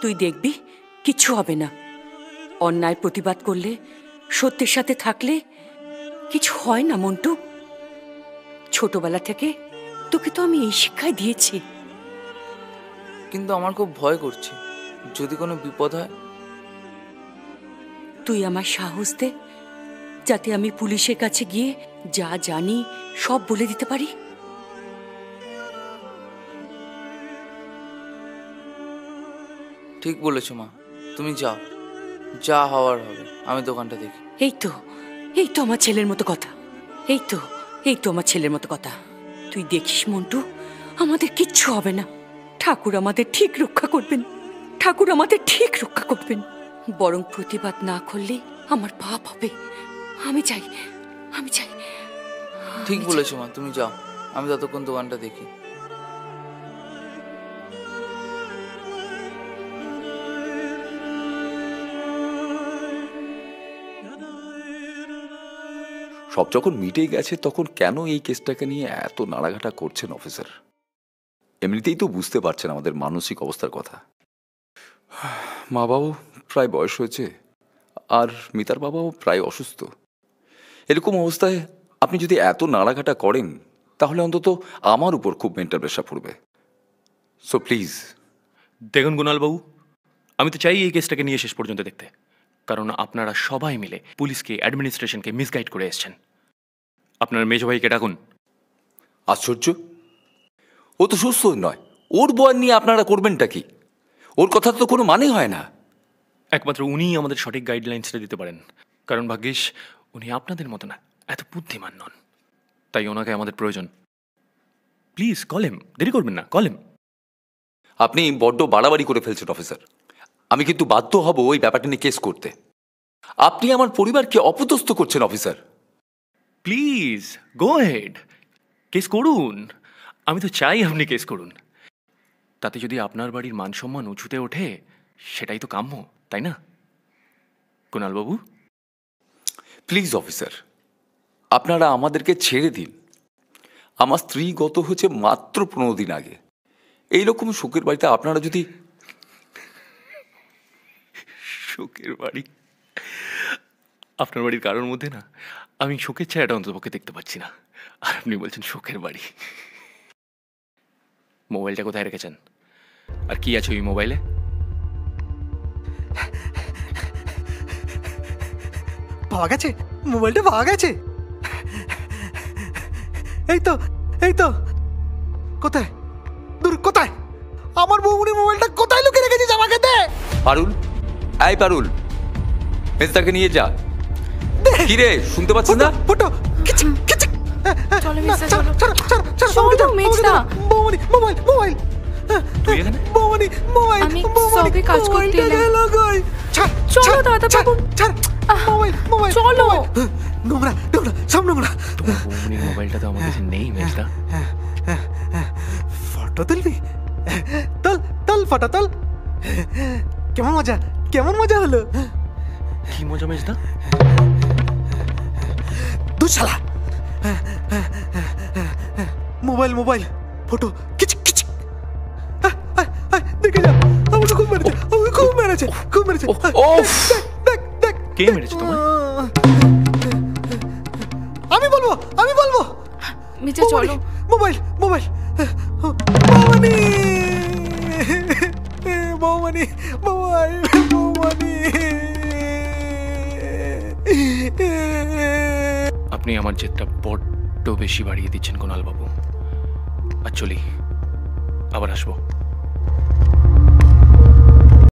তুই দেখবি কিচ্ছু হবে না। অন্যায় প্রতিবাদ করলে, সত্যের সাথে থাকলে কিছু হয় না মন্টু। ছোটবেলা থেকে তোকে তো আমি এই শিক্ষাই দিয়েছি। কিন্তু আমার খুব ভয় করছে, যদি কোনো বিপদ হয়। তুই আমার সাহস দে, যাতে আমি পুলিশের কাছে গিয়ে যা জানি সব বলে দিতে পারি। ঠিক বলেছো মা, তুমি যাও, যা হওয়ার হবে। আমি দোকানটা দেখি। এই তো আমার ছেলের মতো কথা। এই তো আমার ছেলের মতো কথা। তুই দেখিস মন্টু, আমাদের কিচ্ছু হবে না। ঠাকুর আমাদের ঠিক রক্ষা করবেন, ঠাকুর আমাদের ঠিক রক্ষা করবেন। বরং প্রতিবাদ না করলে আমার পাপ হবে। আমি চাই। ঠিক বলেছো মা, তুমি যাও, আমি ততক্ষণ দোকানটা দেখি। সব যখন মিটে গেছে তখন কেন এই কেসটাকে নিয়ে এত নাড়াঘাটা করছেন অফিসার? এমনিতেই তো বুঝতে পারছেন আমাদের মানসিক অবস্থার কথা। মা বাবাও প্রায় বয়স হয়েছে, আর মিতার বাবাও প্রায় অসুস্থ। এরকম অবস্থায় আপনি যদি এত নাড়াঘাটা করেন তাহলে অন্তত আমার উপর খুব মেন্টাল প্রেশার পড়বে। So please. দেখুন কুণালবাবু, আমি তো চাই এই কেসটাকে নিয়ে শেষ পর্যন্ত দেখতে, কারণ আপনারা সবাই মিলে পুলিশকে, অ্যাডমিনিস্ট্রেশনকে মিসগাইড করে এসছেন। আপনার মেজ ভাইকে ডাকুন। আশ্চর্য, ও তো সুস্থ নয়, ওর বয়ান নিয়ে আপনারা করবেনটা কি? ওর কথা তো কোনো মানে হয় না। একমাত্র উনিই আমাদের সঠিক গাইডলাইন্সটা দিতে পারেন, কারণ ভাগ্যিস উনি আপনাদের মতো না, এত বুদ্ধিমান নন। তাই ওনাকে আমাদের প্রয়োজন। প্লিজ কলেম, দেরি করবেন না, কলেম। আপনি বড্ড বাড়াবাড়ি করে ফেলছেন অফিসার। আমি কিন্তু বাধ্য হব ওই ব্যাপারটা নিয়ে কেস করতে। আপনি আমার পরিবারকে অপদস্থ করছেন officer. Please go head, case করুন। আমি তো চাই আপনি কেস করুন। তাতে যদি আপনার বাড়ির মান সম্মান উঁচুতে ওঠে, সেটাই তো কাম্য, তাই না কুণালবাবু? প্লিজ অফিসার, আপনারা আমাদেরকে ছেড়ে দিন। আমার স্ত্রী গত হয়েছে মাত্র 15 দিন আগে। এইরকম শোকের বাড়িতে আপনারা যদি... শোকের বাড়ি? আপনার বাড়ির কারোর মধ্যে না আমি শোকের ছায়াটা অন্ততপক্ষে দেখতে পাচ্ছি না, আর আপনি বলছেন শোকের বাড়ি। মোবাইলটা কোথায় রেখেছেন, আর কি আছে ওই মোবাইলে? পাওয়া গেছে, মোবাইলটা পাওয়া গেছে। এই তো কোথায়, দূর কোথায়? আমার বউমনি মোবাইলটা কোথায় লুকিয়ে রেখেছিস? আমাকে দে। পারুল, এই পারুল, মেজদাকে নিয়ে যা। কি রে, শুনতে পাচ্ছিস না? ফটো কিচ কিচ। চলো মেজদা, চলো চলো মেজদা। বউমনি মোবাইল। তুই এখানে? বউমনি মোবাইল। আমি সবে কাজ করতে এলাম। চলো দাদা বাবু, মোবাইল চলো। নোংরা সব নোংরা। তোমার বৌমনির মোবাইলটা তো আমার কাছে নেই মেজদা। ফটো তুলবি? তোল ফটো তোল। কেমন মজা হলো? কি মজা মেজদা? তুই শালা মোবাইল ফটো কিচ কিচ। দেখে যা, আমাকে খুব মেরেছে। দেখ কে মেরেছে তোমায়? আমি বলবো। মেজা চলো। মোবাইল আপনি আমার জেদটা বড্ড বেশি বাড়িয়ে দিচ্ছেন কুণালবাবু। আর চলি, আবার আসবো।